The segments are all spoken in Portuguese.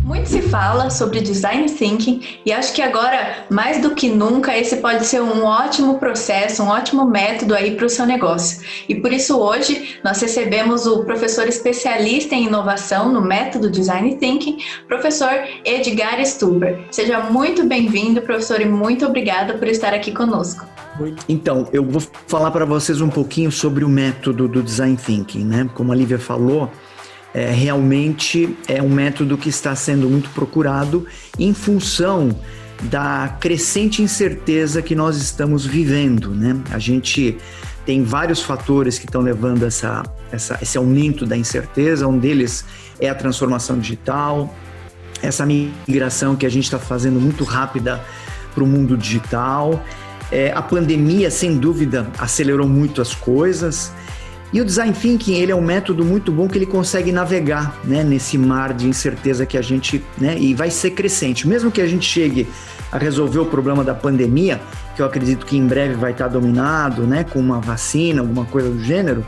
Muito se fala sobre design thinking e acho que agora, mais do que nunca, esse pode ser um ótimo processo, um ótimo método aí para o seu negócio. E por isso hoje nós recebemos o professor especialista em inovação no método design thinking, professor Edgar Stuber. Seja muito bem-vindo, professor, e muito obrigada por estar aqui conosco. Então, eu vou falar para vocês um pouquinho sobre o método do design thinking, né? Como a Lívia falou, realmente é um método que está sendo muito procurado em função da crescente incerteza que nós estamos vivendo, né? A gente tem vários fatores que estão levando esse aumento da incerteza. Um deles é a transformação digital, essa migração que a gente está fazendo muito rápida para o mundo digital. A pandemia, sem dúvida, acelerou muito as coisas. E o Design Thinking, ele é um método muito bom que ele consegue navegar, né, nesse mar de incerteza que a gente, né, e vai ser crescente. Mesmo que a gente chegue a resolver o problema da pandemia, que eu acredito que em breve vai estar dominado, né, com uma vacina, alguma coisa do gênero,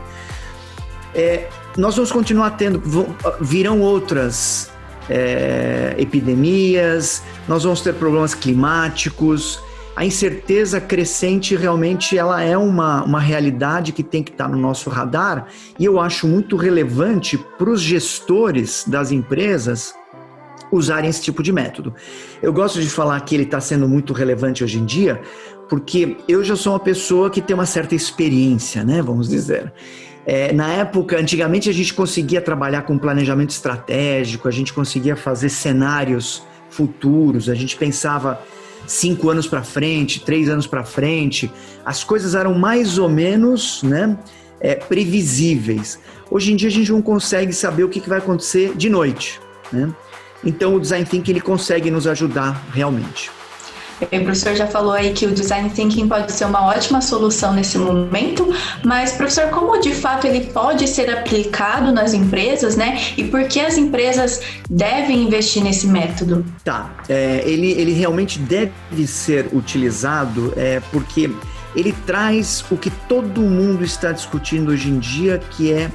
nós vamos continuar tendo, virão outras epidemias, nós vamos ter problemas climáticos. A incerteza crescente realmente ela é uma realidade que tem que estar no nosso radar, e eu acho muito relevante para os gestores das empresas usarem esse tipo de método. Eu gosto de falar que ele está sendo muito relevante hoje em dia, porque eu já sou uma pessoa que tem uma certa experiência, né, vamos dizer. Na época, antigamente a gente conseguia trabalhar com planejamento estratégico, a gente conseguia fazer cenários futuros, a gente pensava 5 anos para frente, 3 anos para frente, as coisas eram mais ou menos, né, previsíveis. Hoje em dia a gente não consegue saber o que vai acontecer de noite, né? Então o Design Thinking ele consegue nos ajudar realmente. Bem, o professor já falou aí que o Design Thinking pode ser uma ótima solução nesse momento, mas, professor, como de fato ele pode ser aplicado nas empresas, né? E por que as empresas devem investir nesse método? Ele realmente deve ser utilizado porque ele traz o que todo mundo está discutindo hoje em dia, que é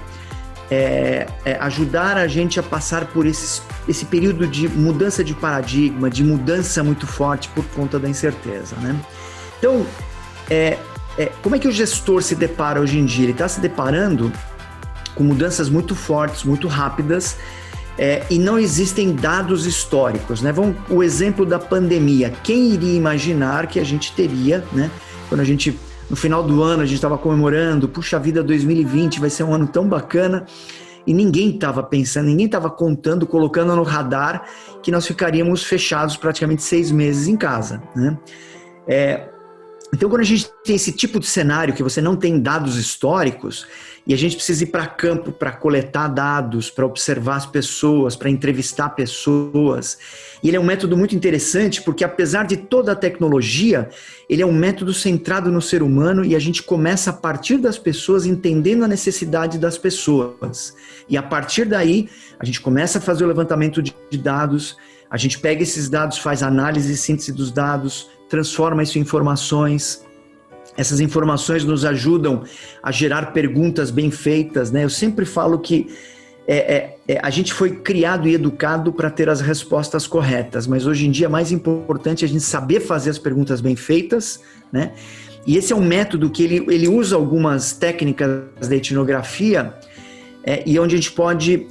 ajudar a gente a passar por esse período de mudança de paradigma, de mudança muito forte por conta da incerteza, né? Então, como é que o gestor se depara hoje em dia? Ele está se deparando com mudanças muito fortes, muito rápidas, e não existem dados históricos, né? O exemplo da pandemia. Quem iria imaginar que a gente teria, né? Quando no final do ano a gente estava comemorando, puxa vida, 2020 vai ser um ano tão bacana, e ninguém estava pensando, ninguém estava contando, colocando no radar que nós ficaríamos fechados praticamente 6 meses em casa, né? Então, quando a gente tem esse tipo de cenário que você não tem dados históricos e a gente precisa ir para campo para coletar dados, para observar as pessoas, para entrevistar pessoas, e ele é um método muito interessante porque, apesar de toda a tecnologia, ele é um método centrado no ser humano, e a gente começa a partir das pessoas, entendendo a necessidade das pessoas. E a partir daí, a gente começa a fazer o levantamento de dados, a gente pega esses dados, faz análise e síntese dos dados, transforma isso em informações. Essas informações nos ajudam a gerar perguntas bem feitas, né? Eu sempre falo que a gente foi criado e educado para ter as respostas corretas, mas hoje em dia é mais importante a gente saber fazer as perguntas bem feitas, né? E esse é um método que ele usa algumas técnicas da etnografia, e onde a gente pode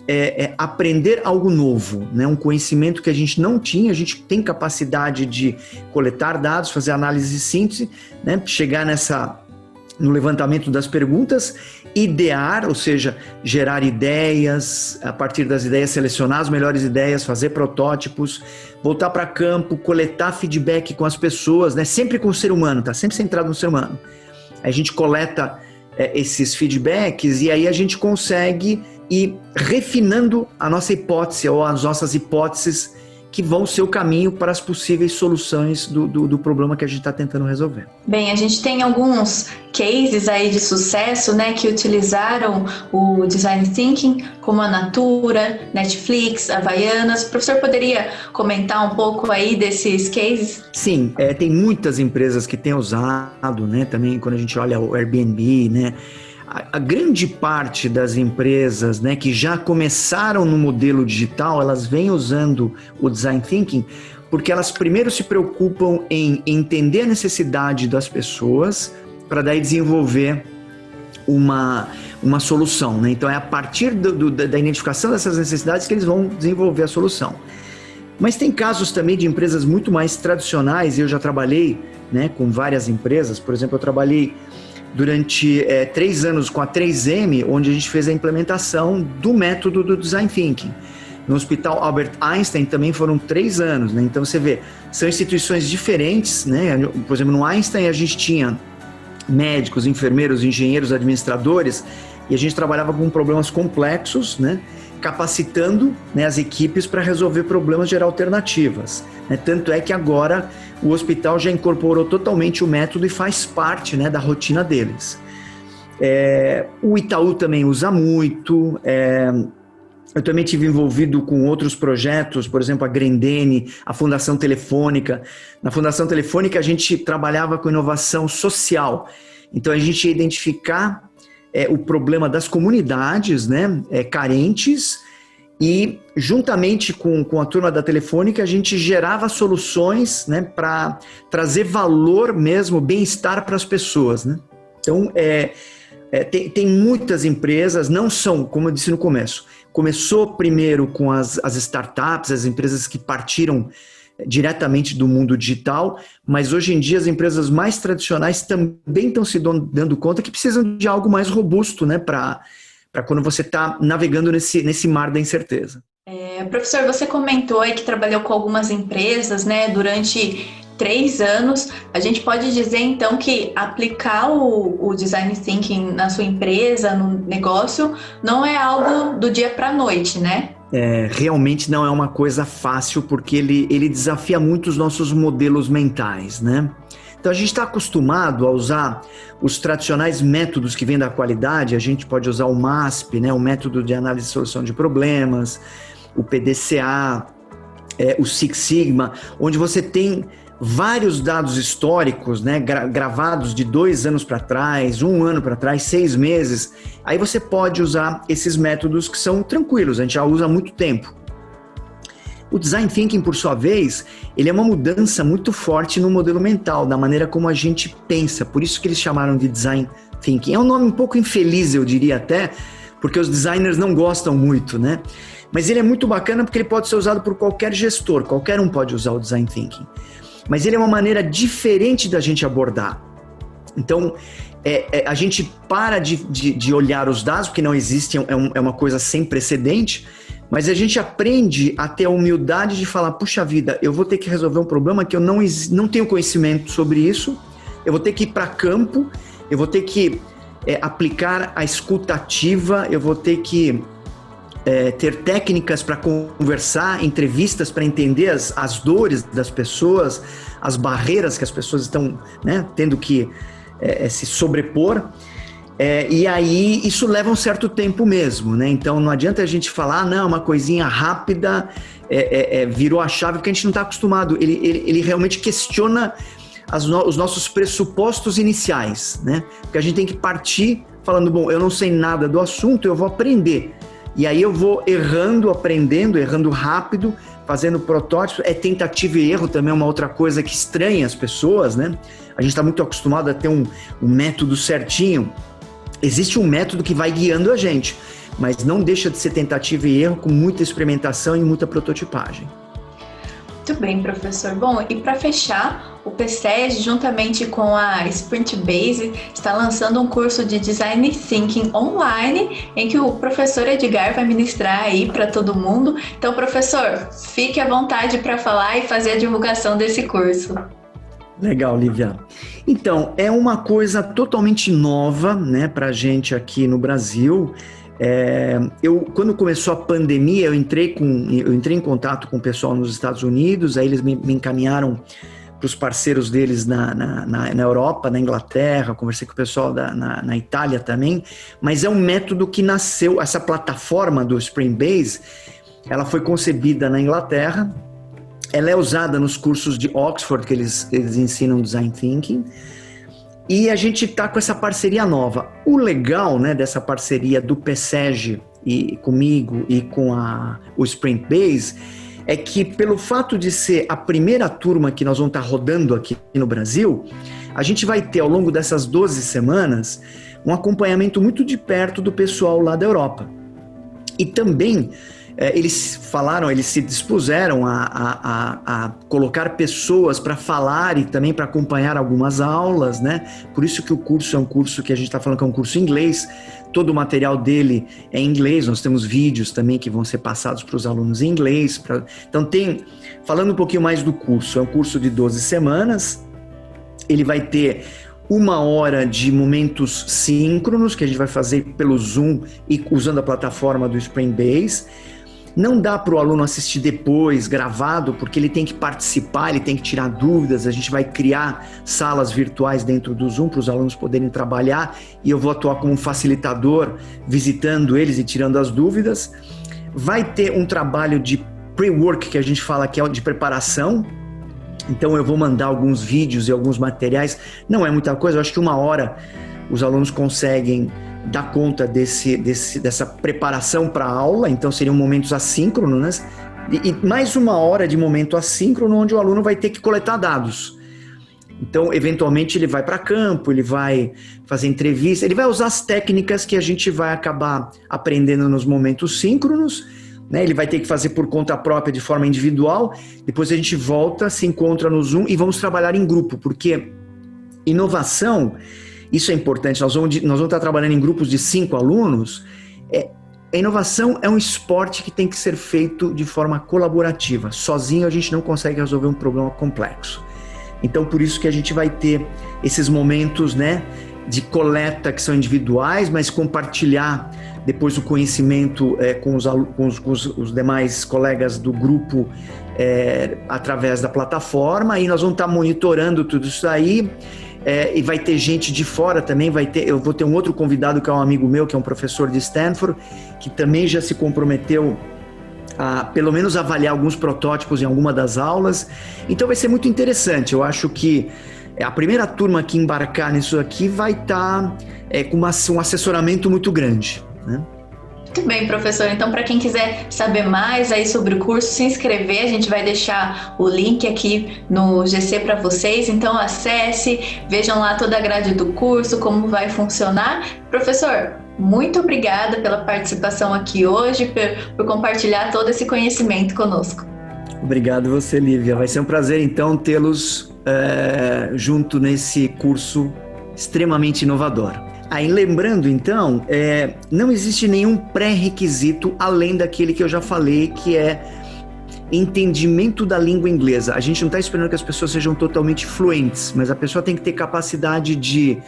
aprender algo novo, né? Um conhecimento que a gente não tinha. A gente tem capacidade de coletar dados, fazer análise e síntese, né? Chegar no levantamento das perguntas, idear, ou seja, gerar ideias, a partir das ideias selecionar as melhores ideias, fazer protótipos, voltar para campo, coletar feedback com as pessoas, né? Sempre com o ser humano, tá? Sempre centrado no ser humano. Aí a gente coleta esses feedbacks, e aí a gente consegue ir refinando a nossa hipótese ou as nossas hipóteses que vão ser o caminho para as possíveis soluções do problema que a gente está tentando resolver. Bem, a gente tem alguns cases aí de sucesso, né, que utilizaram o Design Thinking, como a Natura, Netflix, Havaianas. O professor poderia comentar um pouco aí desses cases? Sim, tem muitas empresas que têm usado, né, também quando a gente olha o Airbnb, né, a grande parte das empresas, né, que já começaram no modelo digital, elas vêm usando o Design Thinking porque elas primeiro se preocupam em entender a necessidade das pessoas para daí desenvolver uma solução, né? Então é a partir da identificação dessas necessidades que eles vão desenvolver a solução. Mas tem casos também de empresas muito mais tradicionais, e eu já trabalhei, né, com várias empresas. Por exemplo, eu trabalhei durante 3 anos com a 3M, onde a gente fez a implementação do método do Design Thinking. No Hospital Albert Einstein também foram 3 anos, né? Então você vê, são instituições diferentes, né? Por exemplo, no Einstein a gente tinha médicos, enfermeiros, engenheiros, administradores, e a gente trabalhava com problemas complexos, né? Capacitando, né, as equipes para resolver problemas, gerar alternativas, né? Tanto é que agora o hospital já incorporou totalmente o método e faz parte, né, da rotina deles. O Itaú também usa muito. Eu também estive envolvido com outros projetos, por exemplo, a Grendene, a Fundação Telefônica. Na Fundação Telefônica a gente trabalhava com inovação social. Então a gente ia identificar o problema das comunidades, né, carentes, e juntamente com a turma da Telefônica a gente gerava soluções, né, para trazer valor mesmo, bem-estar para as pessoas, né? Então tem muitas empresas, não são, como eu disse no começo, começou primeiro com as startups, as empresas que partiram diretamente do mundo digital, mas hoje em dia as empresas mais tradicionais também estão se dando conta que precisam de algo mais robusto, né, para quando você está navegando nesse mar da incerteza. Professor, você comentou aí que trabalhou com algumas empresas, né, durante 3 anos. A gente pode dizer, então, que aplicar o Design Thinking na sua empresa, no negócio, não é algo do dia para a noite, né? Realmente não é uma coisa fácil, porque ele desafia muito os nossos modelos mentais, né? Então a gente está acostumado a usar os tradicionais métodos que vêm da qualidade. A gente pode usar o MASP, né, o método de análise e solução de problemas, o PDCA, o Six Sigma, onde você tem vários dados históricos, né, gravados de 2 anos para trás, 1 ano para trás, 6 meses. Aí você pode usar esses métodos que são tranquilos, a gente já usa há muito tempo. O Design Thinking, por sua vez, ele é uma mudança muito forte no modelo mental, da maneira como a gente pensa, por isso que eles chamaram de Design Thinking. É um nome um pouco infeliz, eu diria até, porque os designers não gostam muito, né? Mas ele é muito bacana porque ele pode ser usado por qualquer gestor, qualquer um pode usar o Design Thinking. Mas ele é uma maneira diferente da gente abordar. Então, a gente para de olhar os dados, porque não existe, é uma coisa sem precedente, mas a gente aprende a ter a humildade de falar, puxa vida, eu vou ter que resolver um problema que eu não tenho conhecimento sobre isso, eu vou ter que ir para campo, eu vou ter que aplicar a escuta ativa, eu vou ter que ter técnicas para conversar, entrevistas para entender as dores das pessoas, as barreiras que as pessoas estão, né, tendo que se sobrepor. E aí isso leva um certo tempo mesmo, né? Então não adianta a gente falar, não, uma coisinha rápida, virou a chave, porque a gente não está acostumado. Ele realmente questiona os nossos pressupostos iniciais, né? Porque a gente tem que partir falando, bom, eu não sei nada do assunto, eu vou aprender. E aí eu vou errando, aprendendo, errando rápido, fazendo protótipos. Tentativa e erro também é uma outra coisa que estranha as pessoas, né? A gente está muito acostumado a ter um método certinho. Existe um método que vai guiando a gente, mas não deixa de ser tentativa e erro, com muita experimentação e muita prototipagem. Muito bem, professor. Bom, e para fechar, o PSEG, juntamente com a Sprint Base, está lançando um curso de Design Thinking online, em que o professor Edgar vai ministrar aí para todo mundo. Então, professor, fique à vontade para falar e fazer a divulgação desse curso. Legal, Lívia. Então, é uma coisa totalmente nova, né, para a gente aqui no Brasil. Quando começou a pandemia, eu entrei em contato com o pessoal nos Estados Unidos, aí eles me encaminharam para os parceiros deles na Europa, na Inglaterra, conversei com o pessoal na Itália também, mas é um método que nasceu, essa plataforma do Spring Base, ela foi concebida na Inglaterra, ela é usada nos cursos de Oxford, que eles ensinam Design Thinking, E a gente está com essa parceria nova. O legal, né, dessa parceria do PSEG e comigo e com o Sprint Base é que, pelo fato de ser a primeira turma que nós vamos estar rodando aqui no Brasil, a gente vai ter, ao longo dessas 12 semanas, um acompanhamento muito de perto do pessoal lá da Europa. E também eles se dispuseram a colocar pessoas para falar e também para acompanhar algumas aulas, né? Por isso que o curso é um curso que a gente está falando que é um curso em inglês, todo o material dele é em inglês, nós temos vídeos também que vão ser passados para os alunos em inglês. Então falando um pouquinho mais do curso, é um curso de 12 semanas, ele vai ter 1 hora de momentos síncronos, que a gente vai fazer pelo Zoom e usando a plataforma do Sprint Base. Não dá para o aluno assistir depois, gravado, porque ele tem que participar, ele tem que tirar dúvidas, a gente vai criar salas virtuais dentro do Zoom para os alunos poderem trabalhar e eu vou atuar como um facilitador, visitando eles e tirando as dúvidas. Vai ter um trabalho de pre-work, que a gente fala que é de preparação. Então eu vou mandar alguns vídeos e alguns materiais, não é muita coisa, eu acho que 1 hora os alunos conseguem dar conta dessa preparação para a aula, então seriam momentos assíncronos, né? E mais 1 hora de momento assíncrono, onde o aluno vai ter que coletar dados. Então, eventualmente, ele vai para campo, ele vai fazer entrevista, ele vai usar as técnicas que a gente vai acabar aprendendo nos momentos síncronos, né? Ele vai ter que fazer por conta própria, de forma individual, depois a gente volta, se encontra no Zoom e vamos trabalhar em grupo, porque inovação, isso é importante, nós vamos estar trabalhando em grupos de 5 alunos, a inovação é um esporte que tem que ser feito de forma colaborativa, sozinho a gente não consegue resolver um problema complexo. Então, por isso que a gente vai ter esses momentos, né, de coleta que são individuais, mas compartilhar depois o conhecimento com os demais colegas do grupo através da plataforma, e nós vamos estar monitorando tudo isso aí, e vai ter gente de fora também, eu vou ter um outro convidado que é um amigo meu, que é um professor de Stanford, que também já se comprometeu a pelo menos avaliar alguns protótipos em alguma das aulas. Então vai ser muito interessante. Eu acho que a primeira turma que embarcar nisso aqui vai estar com um assessoramento muito grande, né? Muito bem, professor. Então, para quem quiser saber mais aí sobre o curso, se inscrever, a gente vai deixar o link aqui no GC para vocês. Então, acesse, vejam lá toda a grade do curso, como vai funcionar. Professor, muito obrigada pela participação aqui hoje, por compartilhar todo esse conhecimento conosco. Obrigado você, Lívia. Vai ser um prazer, então, tê-los junto nesse curso extremamente inovador. Aí, lembrando, então, não existe nenhum pré-requisito além daquele que eu já falei, que é entendimento da língua inglesa. A gente não está esperando que as pessoas sejam totalmente fluentes, mas a pessoa tem que ter capacidade de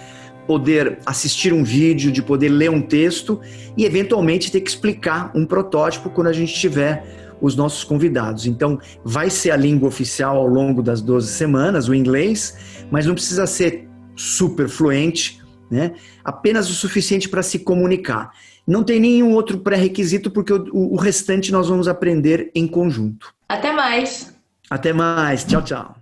poder assistir um vídeo, de poder ler um texto e, eventualmente, ter que explicar um protótipo quando a gente tiver os nossos convidados. Então, vai ser a língua oficial ao longo das 12 semanas, o inglês, mas não precisa ser super fluente, né? Apenas o suficiente para se comunicar. Não tem nenhum outro pré-requisito, porque o restante nós vamos aprender em conjunto. Até mais! Até mais! Tchau, tchau!